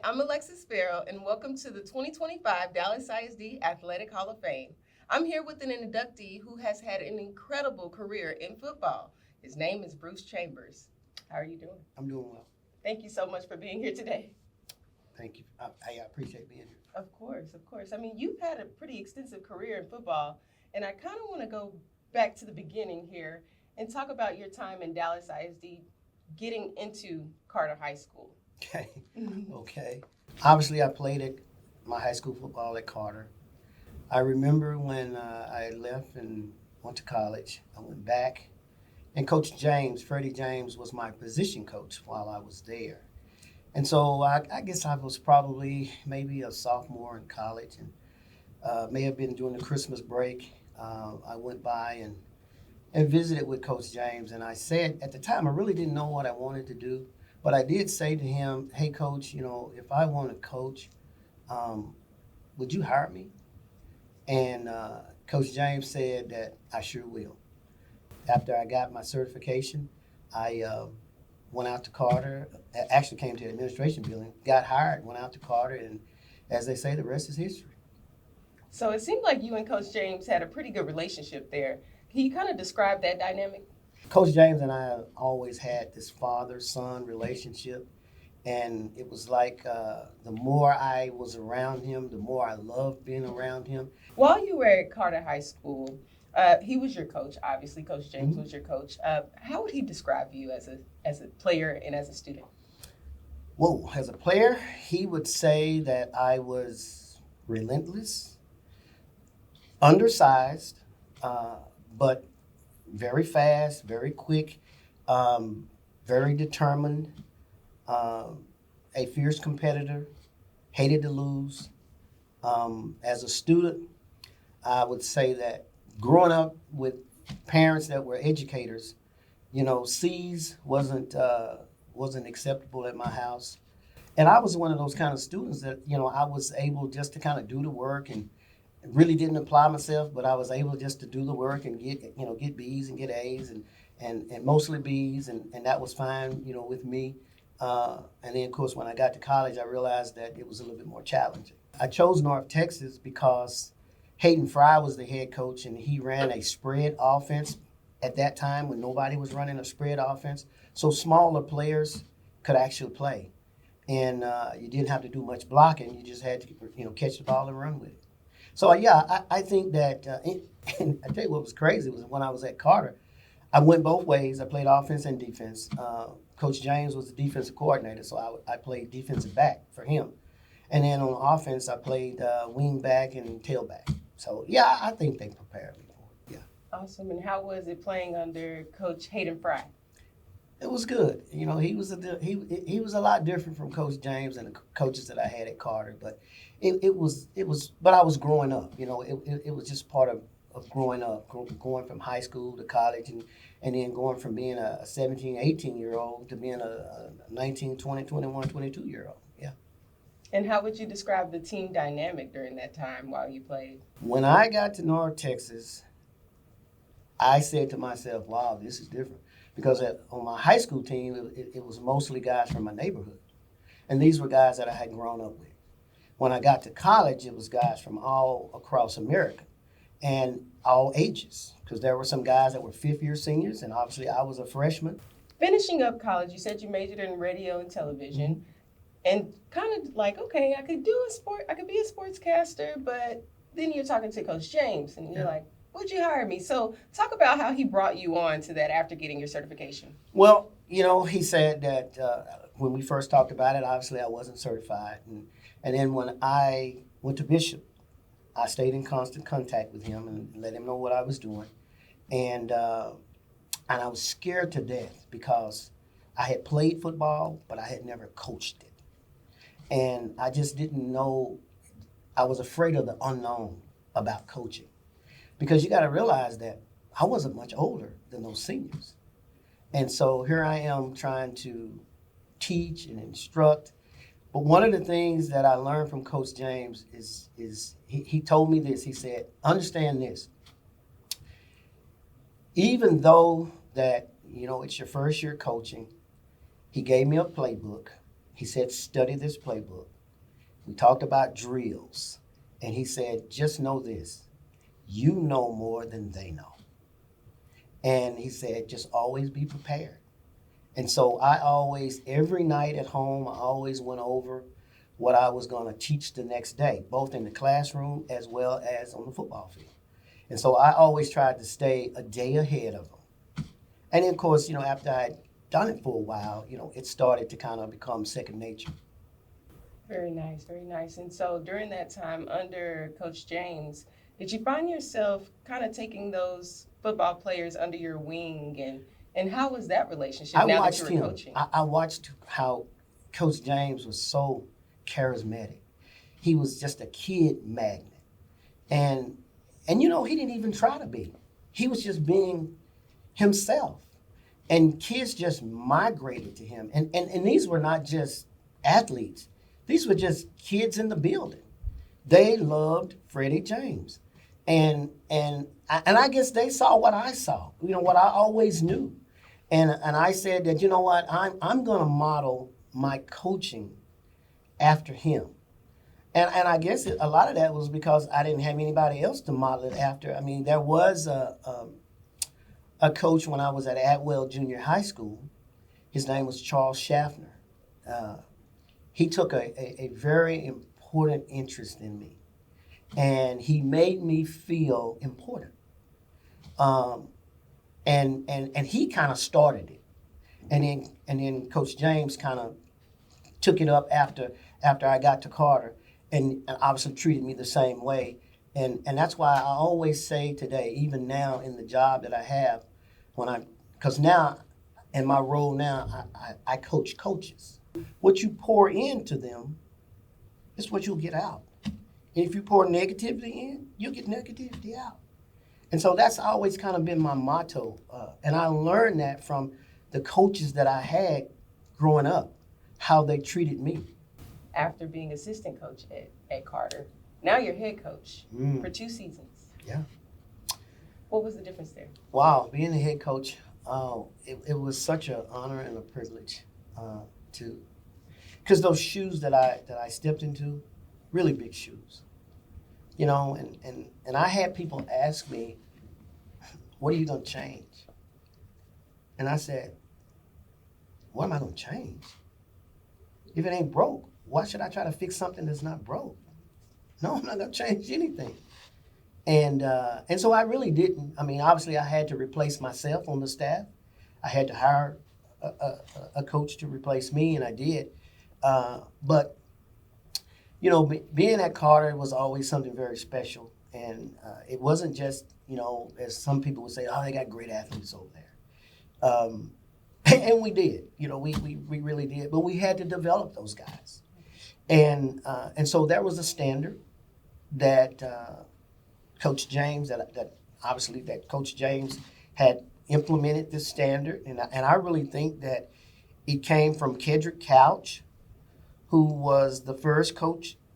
I'm Alexis Sparrow, and welcome to the 2025 Dallas ISD Athletic Hall of Fame. I'm here with an inductee who has had an incredible career in football. His name is Bruce Chambers. How are you doing? I'm doing well. Thank you so much for being here today. Thank you. I appreciate being here. Of course, of course. I mean, you've had a pretty extensive career in football, and I kind of want to go back to the beginning here and talk about your time in Dallas ISD getting into Carter High School. Okay. Okay. Obviously, I played at my high school football at Carter. I remember when I left and went to college, I went back, and Coach James, Freddie James, was my position coach while I was there. And so I guess I was probably maybe a sophomore in college, and may have been during the Christmas break. I went by and visited with Coach James, and I said at the time I really didn't know what I wanted to do, but I did say to him, "Hey, Coach, if I want to coach, would you hire me?" And Coach James said that I sure will. After I got my certification, I went out to Carter, actually came to the administration building, got hired, went out to Carter, and as they say, the rest is history. So it seemed like you and Coach James had a pretty good relationship there. Can you kind of describe that dynamic? Coach James and I always had this father-son relationship, and it was like the more I was around him, the more I loved being around him. While you were at Carter High School, he was your coach, obviously. Coach James was your coach. How would he describe you as a player and as a student? Whoa, as a player, he would say that I was relentless, undersized, but very fast, very quick, very determined, a fierce competitor, hated to lose. As a student, I would say that growing up with parents that were educators, C's wasn't acceptable at my house. And I was one of those kind of students that, I was able just to kind of do the work and really didn't apply myself, but I was able just to do the work and get B's and get A's and mostly B's, and that was fine, with me. And then, of course, when I got to college, I realized that it was a little bit more challenging. I chose North Texas because Hayden Fry was the head coach, and he ran a spread offense at that time when nobody was running a spread offense. So smaller players could actually play. And you didn't have to do much blocking. You just had to, catch the ball and run with it. So, I think that, and I tell you what was crazy was when I was at Carter, I went both ways. I played offense and defense. Coach James was the defensive coordinator, so I played defensive back for him. And then on offense, I played wing back and tailback. So, I think they prepared me for it, yeah. Awesome. And how was it playing under Coach Hayden Fry? It was good. He was a lot different from Coach James and the coaches that I had at Carter, but it was. But I was growing up. It was just part of growing up, going from high school to college, and then going from being a 17, 18-year-old to being a 19, 20, 21, 22-year-old. Yeah. And how would you describe the team dynamic during that time while you played? When I got to North Texas, I said to myself, "Wow, this is different." Because on my high school team, it was mostly guys from my neighborhood. And these were guys that I had grown up with. When I got to college, it was guys from all across America and all ages. Because there were some guys that were fifth-year seniors, and obviously I was a freshman. Finishing up college, you said you majored in radio and television. And kind of like, okay, I could be a sportscaster, but then you're talking to Coach James, and you're like, would you hire me? So talk about how he brought you on to that after getting your certification. Well, he said that when we first talked about it, obviously I wasn't certified. And then when I went to Bishop, I stayed in constant contact with him and let him know what I was doing. And I was scared to death because I had played football, but I had never coached it. And I just didn't know. I was afraid of the unknown about coaching. Because you got to realize that I wasn't much older than those seniors. And so here I am trying to teach and instruct. But one of the things that I learned from Coach James is he told me this. He said, understand this. Even though that, it's your first year coaching, he gave me a playbook. He said, study this playbook. We talked about drills. And he said, just know this, you know more than they know. And he said, just always be prepared. And so I always, every night at home, I always went over what I was going to teach the next day, both in the classroom as well as on the football field. And so I always tried to stay a day ahead of them. And then, of course, after I'd done it for a while, it started to kind of become second nature. Very nice, very nice. And so during that time under Coach James, did you find yourself kind of taking those football players under your wing, and how was that relationship I now that watched you were him. coaching? I watched how Coach James was so charismatic. He was just a kid magnet. And he didn't even try to be. He was just being himself. And kids just migrated to him. And these were not just athletes. These were just kids in the building. They loved Freddie James. And I guess they saw what I saw, what I always knew. And I said that, what, I'm going to model my coaching after him. And I guess a lot of that was because I didn't have anybody else to model it after. I mean, there was a coach when I was at Atwell Junior High School. His name was Charles Schaffner. He took a very important interest in me, and he made me feel important. And he kind of started it, and then Coach James kind of took it up after I got to Carter, and obviously treated me the same way. And that's why I always say today, even now in the job that I have, because now in my role now, I coach coaches. What you pour into them is what you'll get out. And if you pour negativity in, you'll get negativity out. And so that's always kind of been my motto. And I learned that from the coaches that I had growing up, how they treated me. After being assistant coach at Carter, now you're head coach for 2 seasons. Yeah. What was the difference there? Wow, being the head coach, it was such an honor and a privilege because those shoes that I stepped into, really big shoes, and I had people ask me, what are you going to change? And I said, what am I going to change? If it ain't broke, why should I try to fix something that's not broke? No, I'm not going to change anything. And so I really didn't. I mean, obviously, I had to replace myself on the staff. I had to hire a coach to replace me, and I did. But, being at Carter was always something very special. And it wasn't just, as some people would say, oh, they got great athletes over there. And we did. We really did. But we had to develop those guys. And so there was a standard that Coach James, that Coach James had implemented this standard. And I really think that it came from Kedrick Couch, who was the first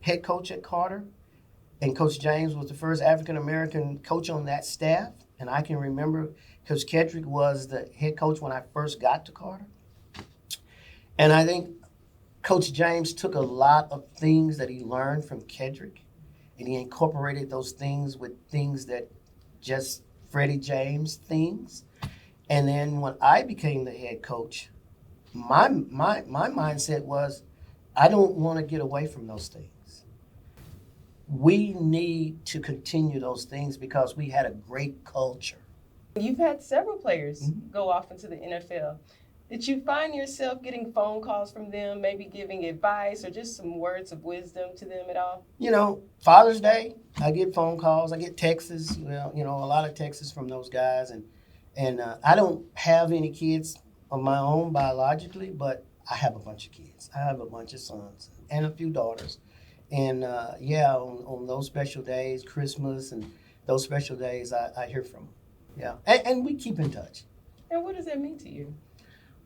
head coach at Carter. And Coach James was the first African-American coach on that staff. And I can remember Coach Kedrick was the head coach when I first got to Carter. And I think Coach James took a lot of things that he learned from Kedrick, and he incorporated those things with things that just Freddie James things. And then when I became the head coach, my mindset was, I don't want to get away from those things. We need to continue those things because we had a great culture. You've had several players go off into the NFL. Did you find yourself getting phone calls from them, maybe giving advice or just some words of wisdom to them at all? Father's Day, I get phone calls, I get texts, a lot of texts from those guys. And I don't have any kids of my own biologically, but I have a bunch of kids. I have a bunch of sons and a few daughters. And on those special days, Christmas and those special days, I hear from them. Yeah, and we keep in touch. And what does that mean to you?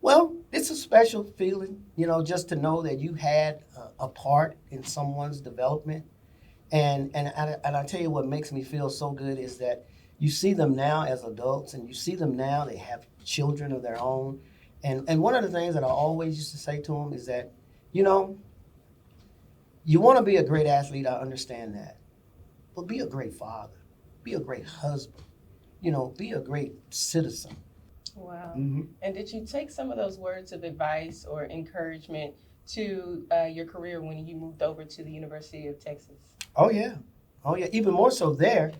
Well, it's a special feeling, just to know that you had a part in someone's development. And I tell you what makes me feel so good is that you see them now as adults, and you see them now, they have children of their own. And one of the things that I always used to say to them is that, You want to be a great athlete, I understand that. But be a great father. Be a great husband. Be a great citizen. Wow. Hmm. And did you take some of those words of advice or encouragement to your career when you moved over to the University of Texas? Oh yeah. Oh yeah. Even more so there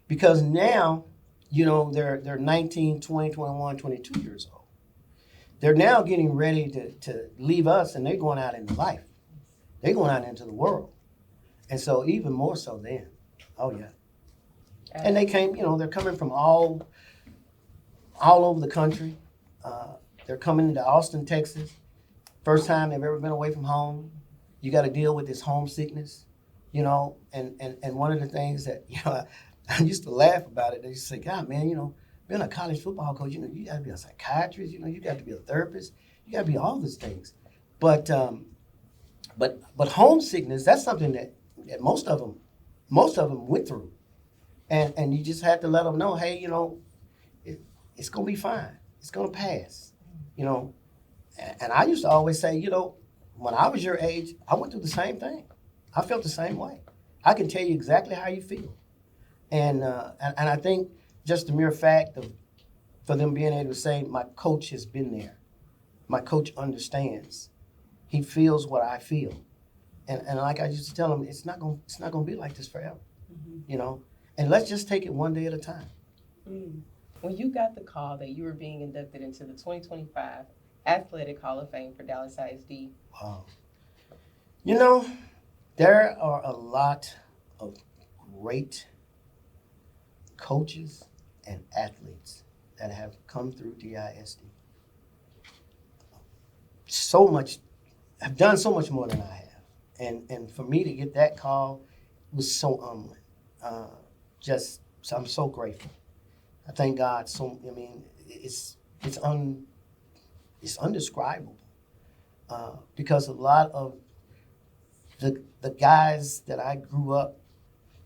because now, they're 19, 20, 21, 22 years old. They're now getting ready to leave us and they're going out into life. They're going out into the world. And so even more so then. Oh yeah. And they came, they're coming from all over the country. Uh, they're coming to Austin, Texas. First time they've ever been away from home. You got to deal with this homesickness, and one of the things that, I used to laugh about it. They used to say, God, man, being a college football coach, you got to be a psychiatrist, you got to be a therapist, you got to be all these things. But homesickness, that's something that most of them went through. And you just had to let them know, hey, it's going to be fine. It's going to pass, you know. And I used to always say, when I was your age, I went through the same thing. I felt the same way. I can tell you exactly how you feel. And I think just the mere fact of for them being able to say, my coach has been there. My coach understands. He feels what I feel. And like I used to tell them, it's not gonna be like this forever. Mm-hmm. And let's just take it one day at a time. Mm. When you got the call that you were being inducted into the 2025 Athletic Hall of Fame for Dallas ISD. Wow. You know, there are a lot of great coaches and athletes that have come through DISD. So much, have done so much more than I have. And for me to get that call was so humbling. So I'm so grateful. I thank God. It's undescribable because a lot of the guys that I grew up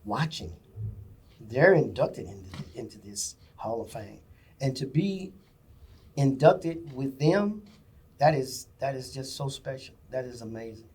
watching, they're inducted into this Hall of Fame, and to be inducted with them, that is just so special. That is amazing.